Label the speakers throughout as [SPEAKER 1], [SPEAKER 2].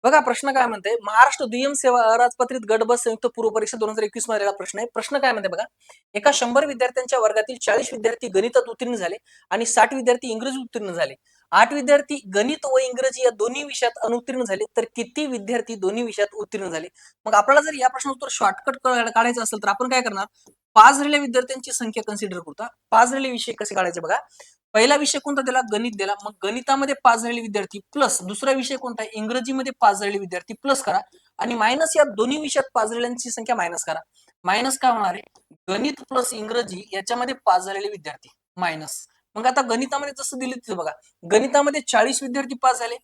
[SPEAKER 1] बघा प्रश्न काय म्हणते, महाराष्ट्र दुय्यम सेवा अराजपत्रित गट ब संयुक्त पूर्व परीक्षा 2021 मध्ये प्रश्न आहे. प्रश्न काय म्हणते बघा, एका 100 विद्यार्थ्यांच्या वर्गातील 40 विद्यार्थी गणितात उत्तीर्ण झाले आणि 60 विद्यार्थी इंग्रजीत उत्तीर्ण झाले. 8 विद्यार्थी गणित व इंग्रजी या दोन्ही विषयात अनुत्तीर्ण झाले, तर किती विद्यार्थी दोन्ही विषयात उत्तीर्ण झाले? मग आपल्याला जर या प्रश्नाचं उत्तर शॉर्टकट काढायचं असेल तर आपण काय करणार, पास झालेल्या विद्यार्थ्यांची संख्या कन्सिडर करता. पास झालेले विषय कसे काढायचे बघा, पहिला विषय कोणता दिला, गणित दिला, मग गणितामध्ये पास झालेले विद्यार्थी प्लस दुसरा विषय कोणता, इंग्रजीमध्ये पास झालेले विद्यार्थी प्लस करा आणि मायनस या दोन्ही विषयात पास झालेल्यांची संख्या मायनस करा. मायनस काय होणार आहे, गणित प्लस इंग्रजी याच्यामध्ये पास झालेले विद्यार्थी मायनस. मग आता गणितामध्ये जसं दिले तिथे बघा, गणितामध्ये 40 विद्यार्थी पास झाले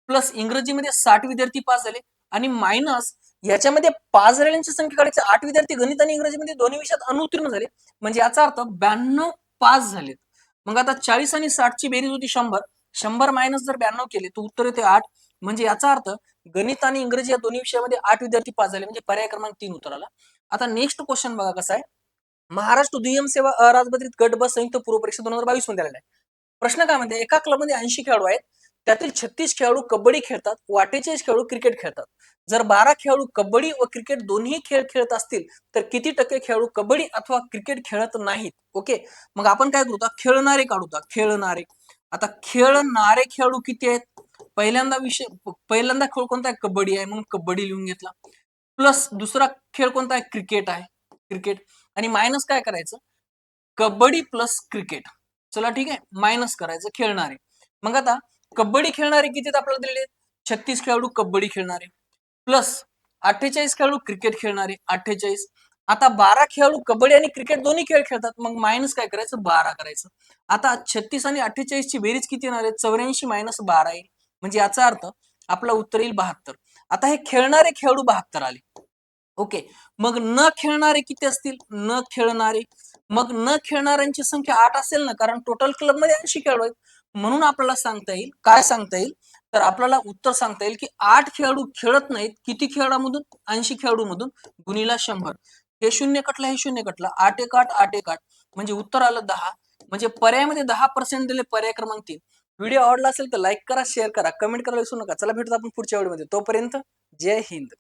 [SPEAKER 1] प्लस इंग्रजीमध्ये 60 विद्यार्थी पास झाले आणि मायनस याच्यामध्ये पास झालेल्यांची संख्या काढायची, 8 विद्यार्थी गणित आणि इंग्रजीमध्ये दोन्ही विषयात अनुत्तीर्ण झाले, म्हणजे याचा अर्थ 92 पास झालेत. मग आता 40 आणि 60 ची बेरीज होती 100, 100 मायनस जर 92 केले तर उत्तर येते 8. म्हणजे याचा अर्थ गणित आणि इंग्रजी या दोन्ही विषयामध्ये 8 विद्यार्थी पास झाले, म्हणजे पर्याय क्रमांक 3 उत्तर आला. आता नेक्स्ट क्वेश्चन बघा कसा आहे, महाराष्ट्र दुय्यम सेवा अराजपत्रित गट ब संयुक्त पूर्व परीक्षा 2022 मध्ये आलेला आहे. प्रश्न काय म्हणते, एका क्लबमध्ये 80 खेळाडू आहेत, त्यातील 36 खेळाडू कबड्डी खेळतात व 48 खेळाडू क्रिकेट खेळतात. जर 12 खेळाडू कबड्डी व क्रिकेट दोन्ही खेळ खेळत असतील तर किती टक्के खेळाडू कबड्डी अथवा क्रिकेट खेळत नाहीत? ओके, मग आपण काय करू, खेळणारे काढूता. खेळणारे, आता खेळणारे खेळाडू किती आहेत? पहिल्यांदा खेळ कोणता आहे, कबड्डी आहे, म्हणून कबड्डी लिहून घेतला. प्लस दुसरा खेळ कोणता आहे, क्रिकेट आहे, क्रिकेट. आणि मायनस काय करायचं, कबड्डी प्लस क्रिकेट. चला ठीक आहे, मायनस करायचं खेळणारे. मग आता कबड्डी खेळणारे किती आपल्याला दिलेले, 36 खेळाडू कबड्डी खेळणारे प्लस 48 खेळाडू क्रिकेट खेळणारे 48. आता 12 खेळाडू कबड्डी आणि क्रिकेट दोन्ही खेळ खेळतात, मग मायनस काय करायचं, 12 करायचं. आता 36 आणि 48 ची बेरीज किती येणार आहे, 84 मायनस 12 येईल, म्हणजे याचा अर्थ आपला उत्तर येईल 72. आता हे खेळणारे खेळाडू 72 आले. ओके, मग न खेळणारे किती असतील, न खेळणारे, मग न खेळणाऱ्यांची संख्या 8 असेल ना, कारण टोटल क्लब मध्ये 80 खेळाडू आहेत. म्हणून आपल्याला सांगता येईल, काय सांगता येईल, तर आपल्याला उत्तर सांगता येईल की 8 खेळाडू खेळत नाहीत, किती खेळाडूमधून, 80 खेळाडू मधून, गुणीला 100. हे शून्य कटला, हे शून्य कटला, 8 1 8 8 1 8, म्हणजे उत्तर आलं 10. म्हणजे पर्यायामध्ये 10% दिले, पर्याय क्रमांक 3. व्हिडिओ आवडला असेल तर लाईक करा, शेअर करा, कमेंट करायला विसरू नका. चला भेटू आपण पुढच्या व्हिडिओमध्ये, तोपर्यंत जय हिंद.